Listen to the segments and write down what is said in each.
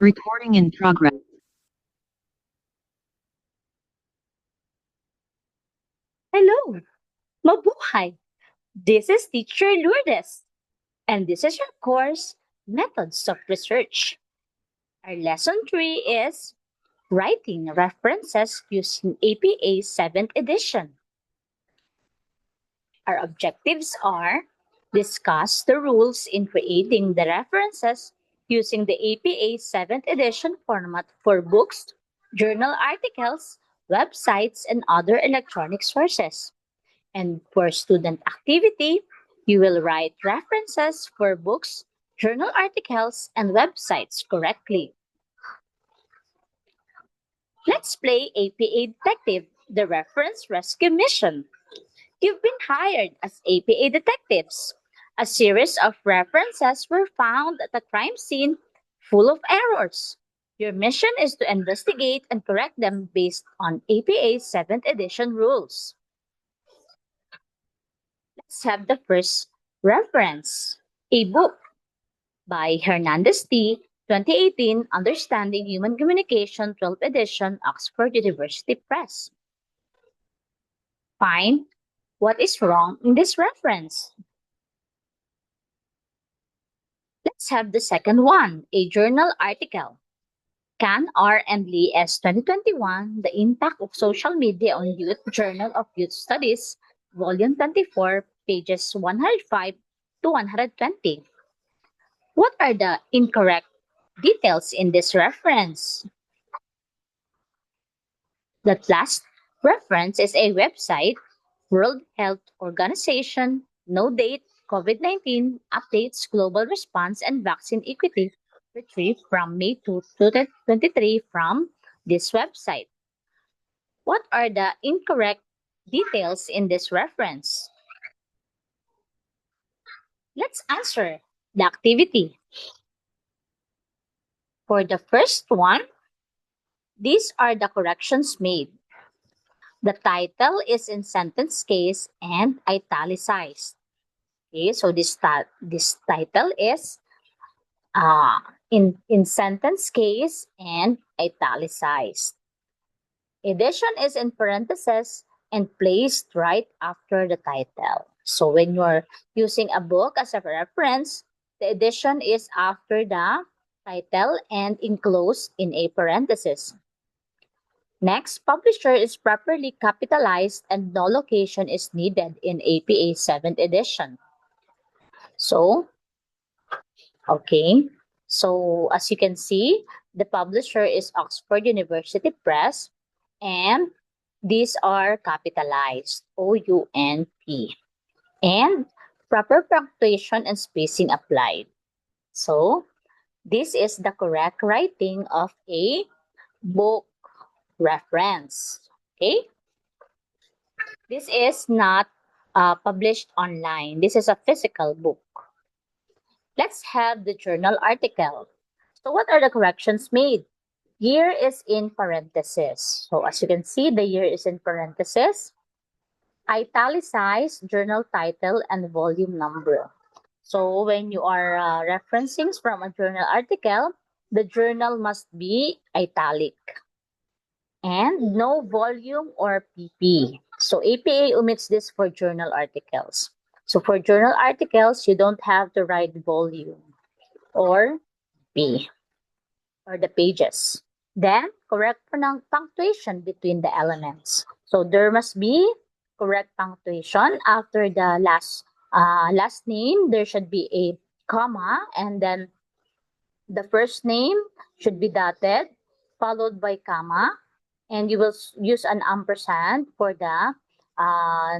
Recording in progress. Hello, mabuhay! This is Teacher Lourdes, and this is your course, Methods of Research. Our lesson 3 is Writing References using APA 7th edition. Our objectives are discuss the rules in creating the references using the APA 7th edition format for books, journal articles, websites, and other electronic sources. And for student activity, you will write references for books, journal articles, and websites correctly. Let's play APA Detective, the Reference Rescue Mission. You've been hired as APA detectives. A series of references were found at a crime scene full of errors. Your mission is to investigate and correct them based on APA 7th edition rules. Let's have the first reference. A book by Hernandez T. 2018, Understanding Human Communication, 12th edition, Oxford University Press. Find what is wrong in this reference. Let's have the second one, a journal article. Can R. and Lee S. 2021, The Impact of Social Media on Youth, Journal of Youth Studies, Volume 24, pages 105 to 120. What are the incorrect details in this reference? That last reference is a website, World Health Organization, no date, COVID-19 updates, global response, and vaccine equity, retrieved from May 2, 2023 from this website. What are the incorrect details in this reference? Let's answer the activity. For the first one, these are the corrections made. The title is in sentence case and italicized. Okay, so this title is uh, in sentence case and italicized. Edition is in parentheses and placed right after the title. So when you're using a book as a reference, the edition is after the title and enclosed in a parenthesis. Next, publisher is properly capitalized and no location is needed in APA 7th edition. So, okay. So, as you can see, the publisher is Oxford University Press and these are capitalized, OUNP. And proper punctuation and spacing applied. So, this is the correct writing of a book reference. Okay? This is not published online. This is a physical book. Let's have the journal article. So what are the corrections made? Year is in parentheses. So as you can see, the year is in parentheses. Italicized journal title and volume number. So when you are referencing from a journal article, the journal must be italic. And no volume or PP. So APA omits this for journal articles. So for journal articles, you don't have to write volume or P or the pages. Then correct punctuation between the elements. So there must be correct punctuation after the last name. There should be a comma, and then the first name should be dotted, followed by comma, and you will use an ampersand for the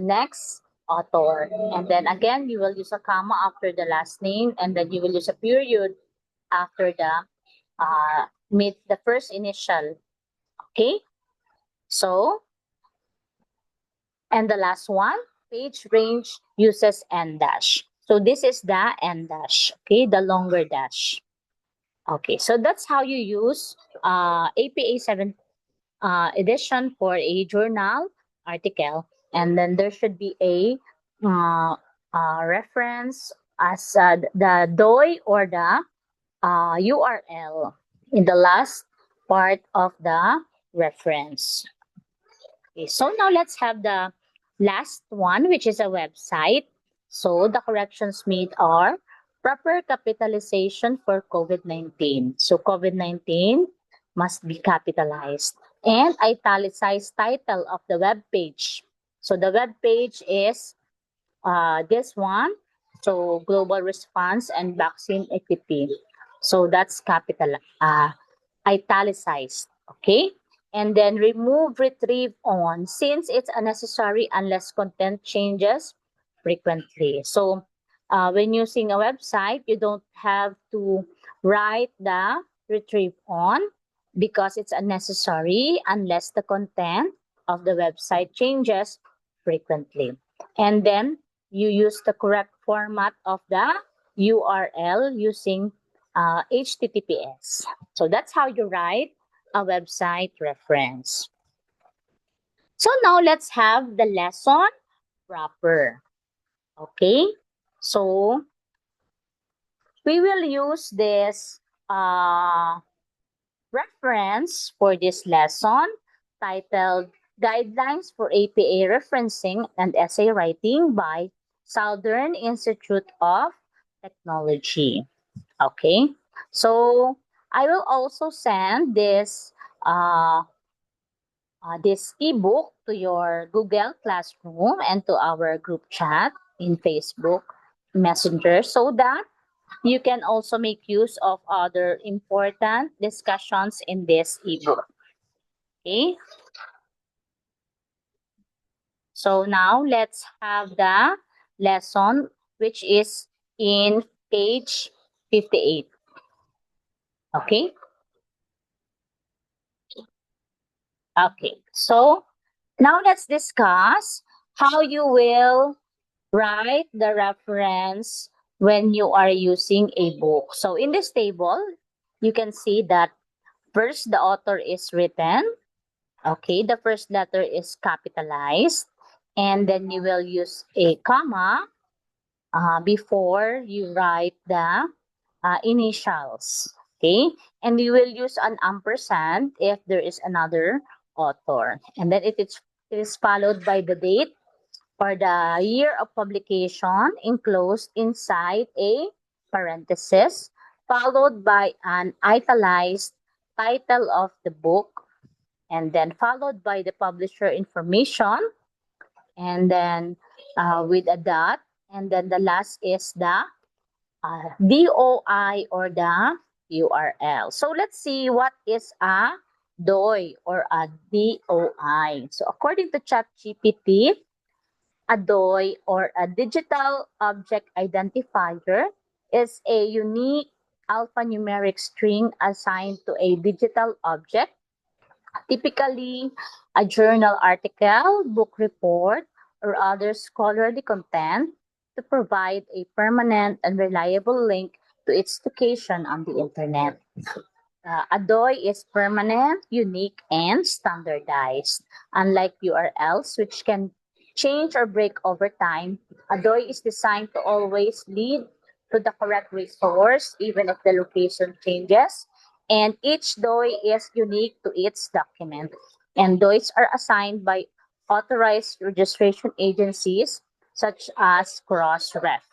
next author. And then again, you will use a comma after the last name, and then you will use a period after the first initial. Okay? So, and the last one, page range uses N dash. So this is the N dash, okay, the longer dash. Okay, so that's how you use APA 7 edition for a journal article. And then there should be a reference as the DOI or the URL. in the last part of the reference. Okay, so now let's have the last one, which is a website. So the corrections made are proper capitalization for COVID-19. So COVID-19 must be capitalized and italicized title of the web page. So the web page is this one. So global response and vaccine equity. So that's italicized. Okay. And then remove retrieve on since it's unnecessary unless content changes frequently. So when using a website, you don't have to write the retrieve on because it's unnecessary unless the content of the website changes frequently. And then you use the correct format of the URL using HTTPS. So that's how you write a website reference. So now let's have the lesson proper. Okay, so we will use this reference for this lesson titled Guidelines for APA Referencing and Essay Writing by Southern Institute of Technology. Okay, so I will also send this ebook to your Google Classroom and to our group chat in Facebook Messenger so that you can also make use of other important discussions in this ebook. Okay. So now let's have the lesson which is in page 58. Okay. Okay. So now let's discuss how you will write the reference when you are using a book. So in this table, you can see that first the author is written. Okay, the first letter is capitalized. And then you will use a comma before you write the initials. Okay, and you will use an ampersand if there is another author. And then it is followed by the date or the year of publication enclosed inside a parenthesis, followed by an italicized title of the book, and then followed by the publisher information, and then with a dot, and then the last is the DOI or the URL. So let's see what is a DOI or a DOI. So according to ChatGPT, a DOI or a digital object identifier is a unique alphanumeric string assigned to a digital object, typically a journal article, book report, or other scholarly content, to provide a permanent and reliable link to its location on the internet. A DOI is permanent, unique, and standardized. Unlike URLs, which can change or break over time, a DOI is designed to always lead to the correct resource, even if the location changes. And each DOI is unique to its document. And DOIs are assigned by authorized registration agencies such as Crossref.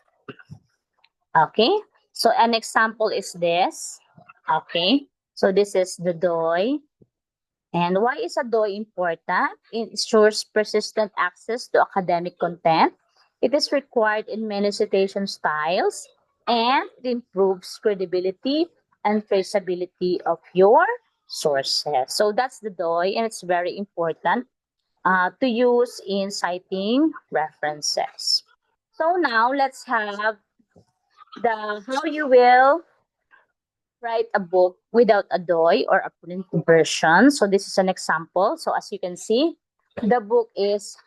Okay, so an example is this. Okay, so this is the DOI. And why is a DOI important? It ensures persistent access to academic content. It is required in many citation styles, and it improves credibility and traceability of your sources. So that's the DOI, and it's very important to use in citing references. So now let's have the how you will write a book without a DOI or a print version. So this is an example. So as you can see, the book is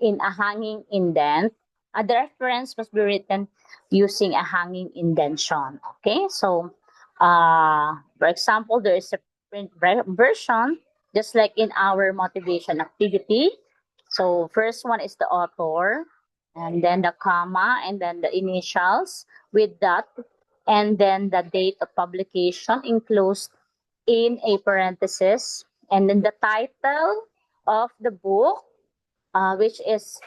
in a hanging indent. The reference must be written using a hanging indentation. Okay, so for example, there is a print version, just like in our motivation activity. So first one is the author, and then the comma, and then the initials with that, and then the date of publication enclosed in a parenthesis, and then the title of the book, which is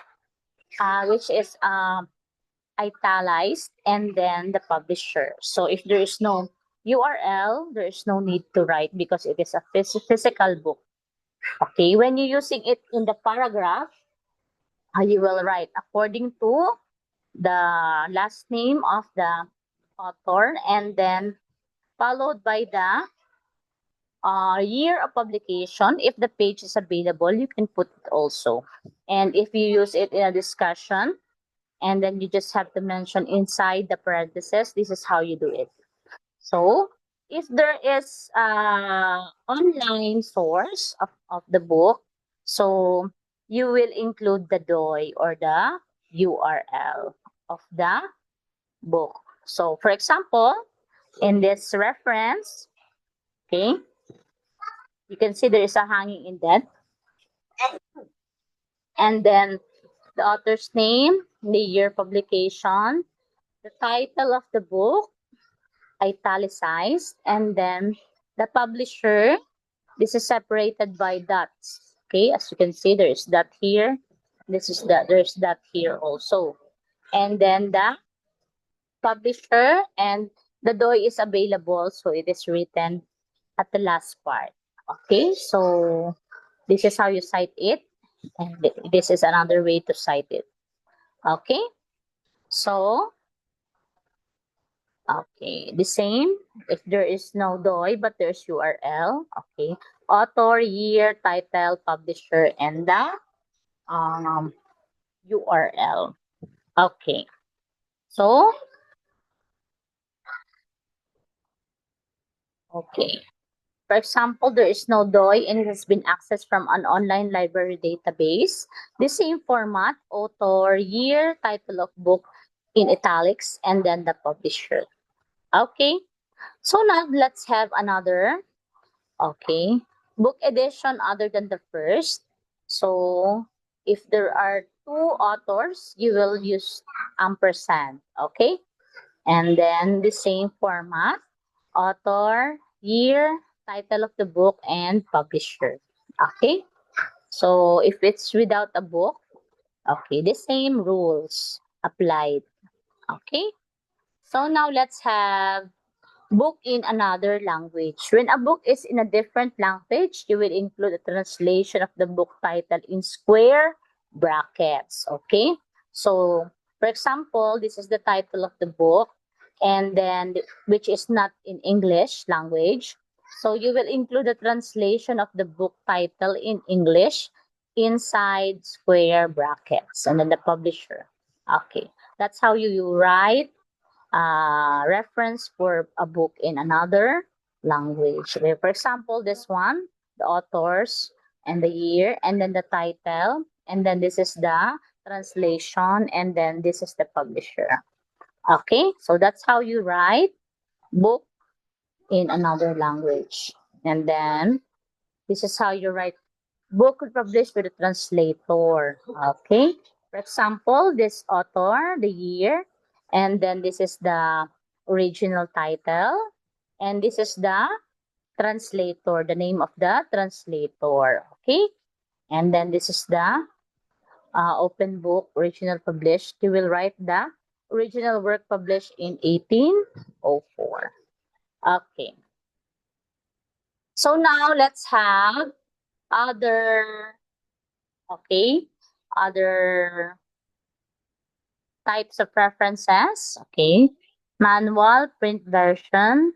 italicized, and then the publisher. So if there is no URL, there is no need to write because it is a physical book. Okay, when you're using it in the paragraph, you will write according to the last name of the author, and then followed by the year of publication. If the page is available, you can put it also. And if you use it in a discussion, and then you just have to mention inside the parentheses, this is how you do it. So if there is online source of the book, so you will include the DOI or the URL of the book. So for example, in this reference, okay, you can see there is a hanging indent, and then the author's name, the year publication, the title of the book, italicized, and then the publisher. This is separated by dots. Okay, as you can see, there is dot here. This is that. There's dot here also, and then the publisher and the DOI is available, so it is written at the last part. Okay, so this is how you cite it, and this is another way to cite it. Okay, so okay, the same. If there is no DOI but there's URL, okay, author, year, title, publisher, and the URL. Okay, so okay. For example, there is no DOI and it has been accessed from an online library database. The same format, author, year, title of book in italics, and then the publisher. Okay, so now let's have another, okay, book edition other than the first. So if there are two authors, you will use ampersand, okay? And then the same format, author, year, title of the book, and publisher. Okay? So if it's without a book, okay, the same rules applied. Okay? So now let's have book in another language. When a book is in a different language, you will include a translation of the book title in square brackets. Okay? So, for example, this is the title of the book, and then which is not in English language. So you will include a translation of the book title in English inside square brackets, and then the publisher. Okay, that's how you write reference for a book in another language. For example, this one, the authors and the year, and then the title, and then this is the translation, and then this is the publisher. Okay, so that's how you write book in another language. And then this is how you write book published with a translator. Okay, for example, this author, the year, and then this is the original title, and this is the translator, the name of the translator. Okay, and then this is the open book, original published. You will write the original work published in 1804. Okay, so now let's have other, okay, other types of references. Okay, manual, print version.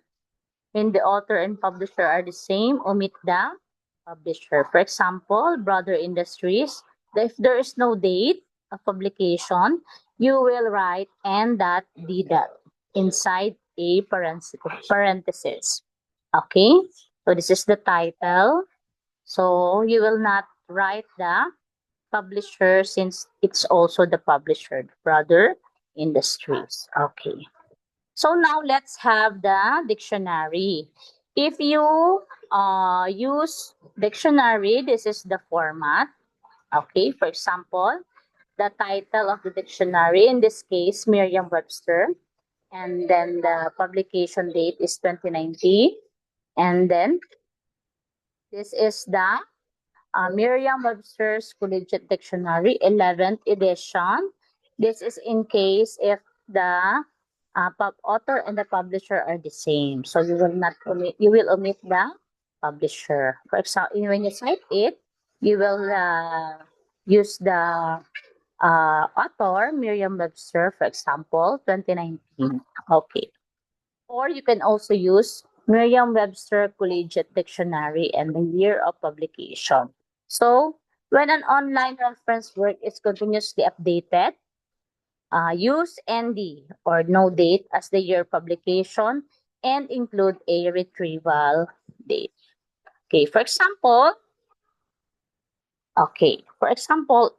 When the author and publisher are the same, omit the publisher. For example, Brother Industries. If there is no date of publication, you will write N dot D dot inside a parenthesis. Okay, so this is the title. So you will not write the publisher since it's also the publisher, Brother Industries. Okay. So now let's have the dictionary. If you use dictionary, this is the format. Okay, for example, the title of the dictionary, in this case, Merriam-Webster. and then the publication date is 2019. And then this is the Merriam-Webster's Collegiate Dictionary, 11th edition. This is in case if the author and the publisher are the same. So you will not omit, you will omit the publisher. For example, when you cite it, you will use the author, Merriam-Webster, for example, 2019. Okay. Or you can also use Merriam-Webster Collegiate Dictionary and the year of publication. So, when an online reference work is continuously updated, use ND or no date as the year publication and include a retrieval date. Okay, for example,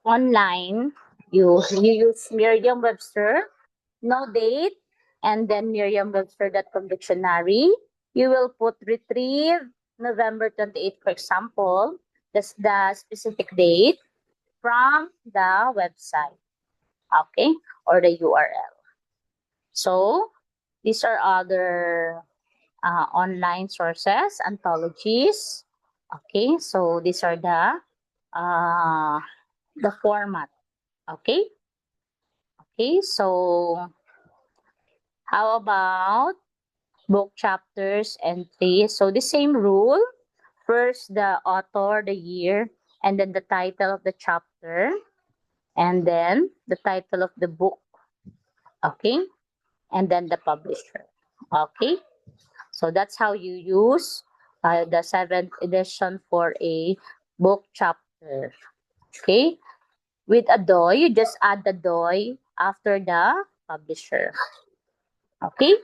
online, you use Merriam-Webster, no date, and then Merriam-Webster.com dictionary. You will put retrieve November 28th, for example, that's the specific date from the website, okay, or the URL. So these are other online sources, anthologies. Okay, so these are the format. Okay. Okay, so how about book chapters entry? So the same rule. First, the author, the year, and then the title of the chapter, and then the title of the book. Okay, and then the publisher. Okay, so that's how you use the 7th edition for a book chapter. Okay, with a DOI, you just add the DOI after the publisher. Okay.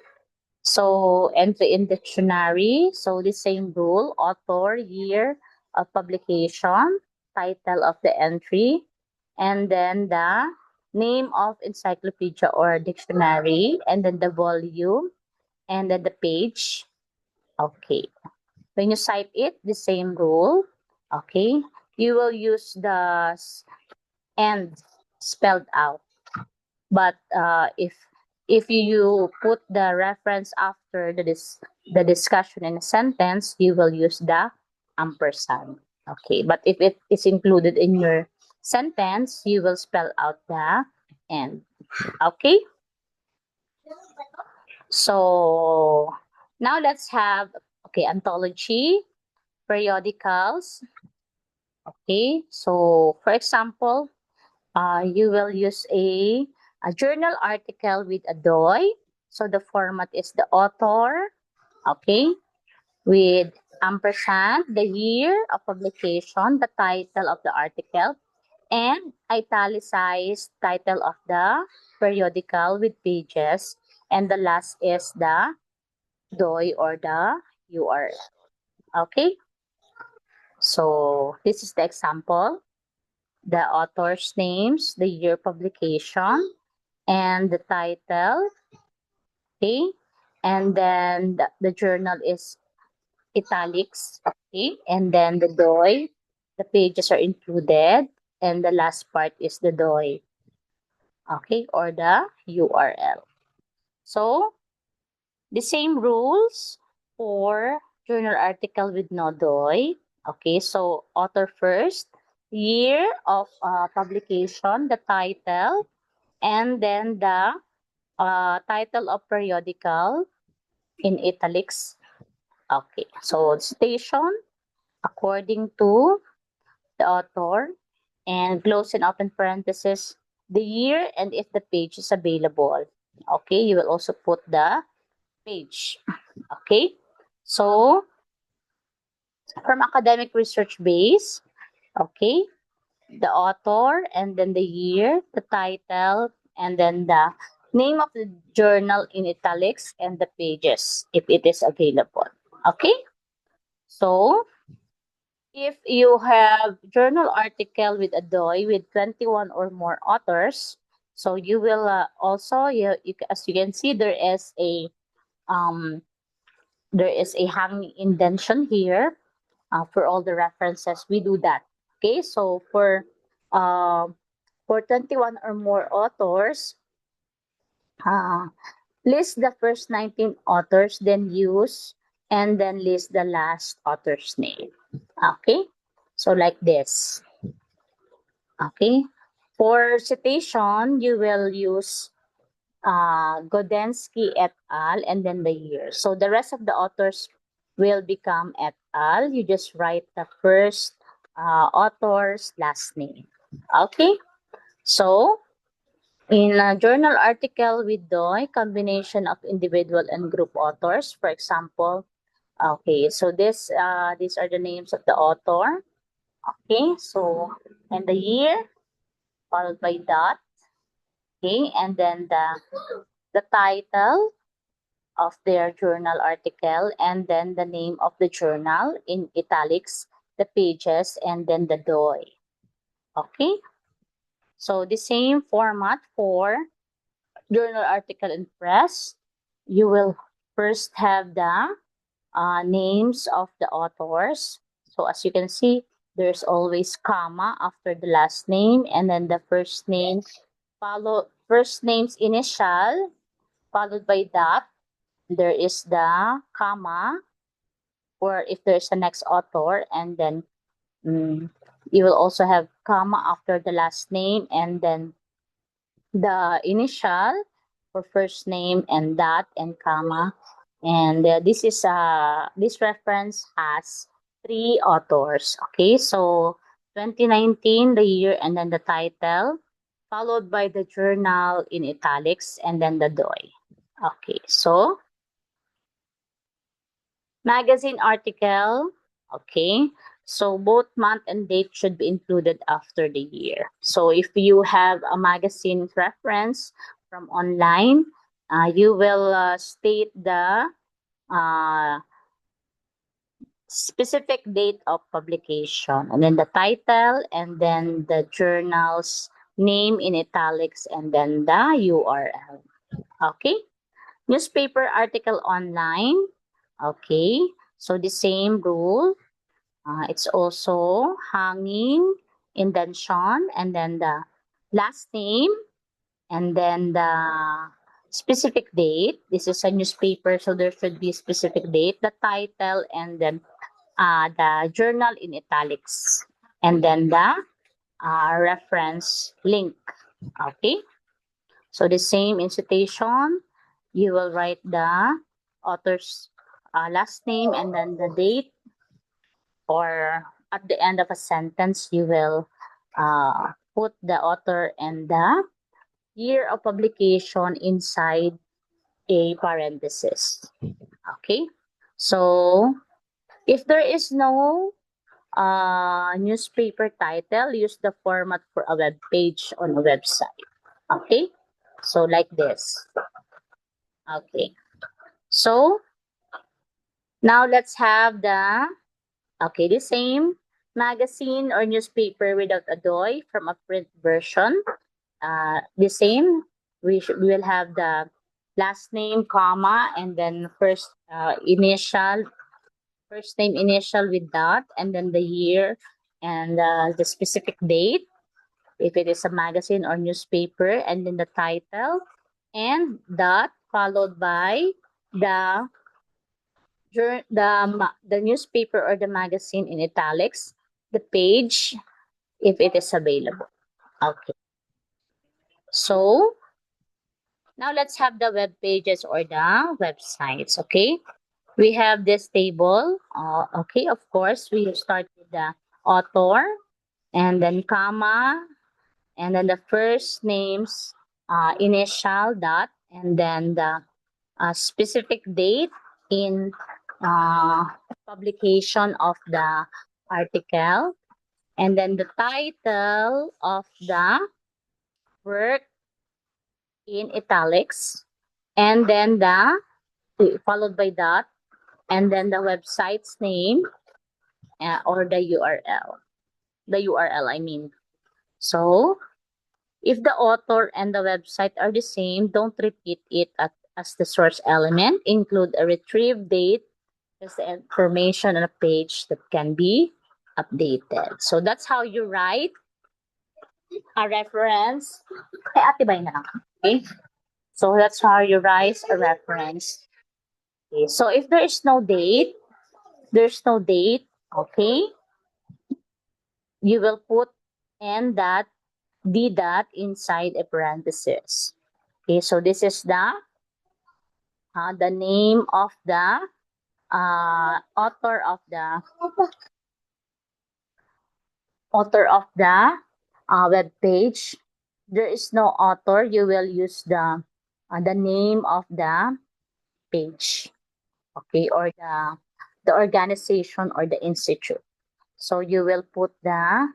So entry in dictionary. So the same rule, author, year of publication, title of the entry, and then the name of encyclopedia or dictionary, and then the volume, and then the page. Okay. When you cite it, the same rule. Okay. You will use the end spelled out. But if you put the reference after the discussion in a sentence, you will use the ampersand. Okay, but if it is included in your sentence, you will spell out the end. Okay, so now let's have anthology, periodicals. Okay, so for example, you will use a journal article with a DOI. So the format is the author, okay, with ampersand, the year of publication, the title of the article, and italicized title of the periodical with pages. And the last is the DOI or the URL. Okay, so this is the example. The author's names, the year publication, and the title. Okay, and then the journal is italics. Okay, and then the DOI, the pages are included, and the last part is the DOI. Okay, or the URL. So the same rules for journal article with no DOI. Okay, so author first, year of publication, the title, and then the title of periodical in italics. Okay, so station according to the author, and close and open parenthesis the year and if the page is available. Okay, you will also put the page. Okay, so from academic research base, okay, the author and then the year, the title, and then the name of the journal in italics and the pages if it is available. Okay, so if you have journal article with a DOI with 21 or more authors, so you will also as you can see um there is a hanging indentation here for all the references. We do that. Okay, so for 21 or more authors, uh, list the first 19 authors, then use, and then list the last author's name. Okay? So like this. Okay? For citation, you will use Godensky et al. And then the year. So the rest of the authors will become et al. You just write the first author's last name. Okay? So, in a journal article with DOI, combination of individual and group authors, for example, okay, so these are the names of the author. Okay, so, and the year, followed by dot. Okay, and then the title of their journal article, and then the name of the journal in italics, the pages, and then the DOI. Okay, so the same format for journal article and press. You will first have the names of the authors. So as you can see, there's always comma after the last name, and then the first name first name's initial followed by dot. There is the comma, or if there's a next author, and then you will also have comma after the last name, and then the initial for first name, and dot and comma. And this reference has three authors. Okay, so 2019, the year, and then the title, followed by the journal in italics, and then the DOI. Okay, so magazine article. Okay, so both month and date should be included after the year. So if you have a magazine reference from online, you will state the uh, specific date of publication, and then the title, and then the journal's name in italics, and then the URL. Okay, newspaper article online. Okay, so the same rule. It's also hanging, indention, and then the last name, and then the specific date. This is a newspaper, so there should be a specific date, the title, and then the journal in italics, and then the reference link. Okay, so the same in citation, you will write the author's last name, and then the date, or at the end of a sentence, you will put the author and the year of publication inside a parenthesis. Okay, so if there is no newspaper title, use the format for a web page on a website. Okay, so like this. Okay, so now let's have the same magazine or newspaper without a DOI from a print version. The same, we will have the last name, comma, and then first name initial with dot, and then the year, and the specific date, if it is a magazine or newspaper, and then the title, and dot, followed by the the newspaper or the magazine in italics, the page, if it is available. Okay. So now let's have the web pages or the websites. Okay. We have this table. Okay. Of course, we start with the author, and then comma, and then the first names, initial dot, and then the specific date in publication of the article, and then the title of the work in italics, and then followed by that, and then the website's name, or the URL, I mean. So if the author and the website are the same, don't repeat it as the source element. Include a retrieve date as the information on a page that can be updated. So that's how you write a reference. Kay Ate Bay na lang. Okay? So that's how you write a reference. Okay. So if there is no date, there's no date, okay, you will put n dot d dot inside a parenthesis. Okay, so this is the name of the author of the web page. There is no author. You will use the name of the page, okay, or the organization or the institute. So you will put the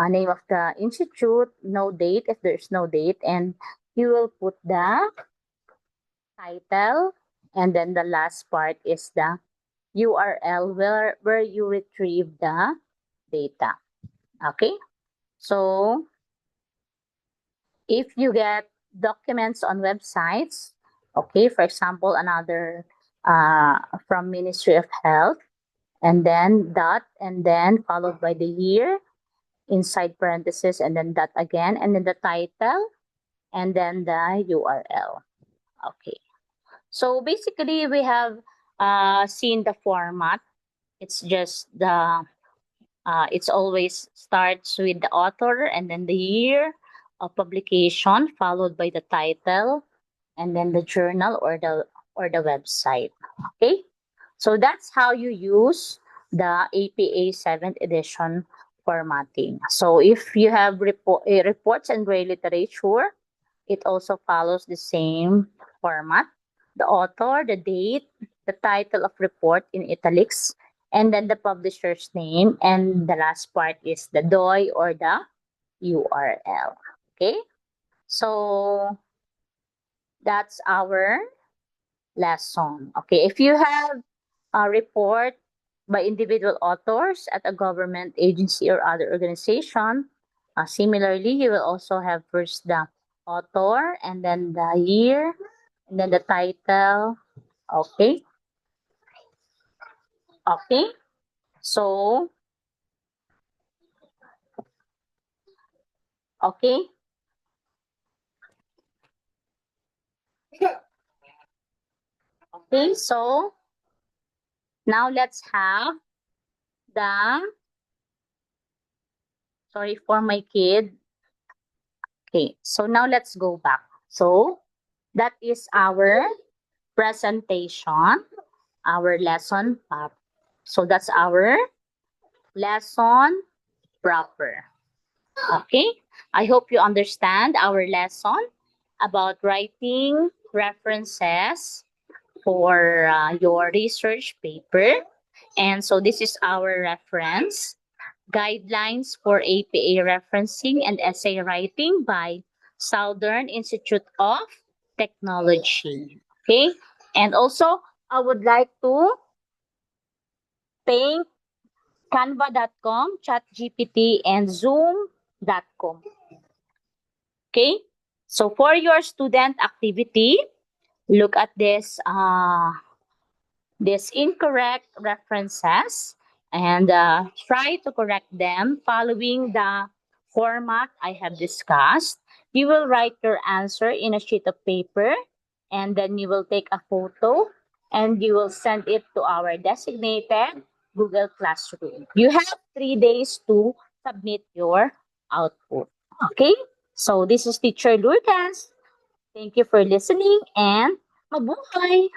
name of the institute, no date if there's no date, and you will put the title, and then the last part is the URL where you retrieve the data. Okay, so if you get documents on websites, okay, for example, another from Ministry of Health, and then dot, and then followed by the year inside parentheses, and then dot again, and then the title, and then the URL. Okay. So basically, we have seen the format. It's just it's always starts with the author and then the year of publication, followed by the title, and then the journal or the website. Okay. So that's how you use the APA 7th edition formatting. So if you have reports and gray literature, it also follows the same format. The author, the date, the title of report in italics, and then the publisher's name, and the last part is the DOI or the URL. Okay? So that's our lesson. Okay, if you have a report by individual authors at a government agency or other organization, similarly, you will also have first the author and then the year and then the title. Okay, okay. So, okay, okay. So now let's have the, sorry for my kid. Okay, so now let's go back. So that is our presentation, our lesson. So that's our lesson proper. Okay, I hope you understand our lesson about writing references for your research paper. And so this is our reference guidelines for APA referencing and essay writing by Southern Institute of Technology. Okay, and also I would like to thank canva.com, ChatGPT, and zoom.com. Okay, so for your student activity, look at this incorrect references and try to correct them following the format I have discussed. You will write your answer in a sheet of paper, and then you will take a photo and you will send it to our designated Google Classroom. You have 3 days to submit your output. Okay? So this is Teacher Lourdes. Thank you for listening and mabuhay!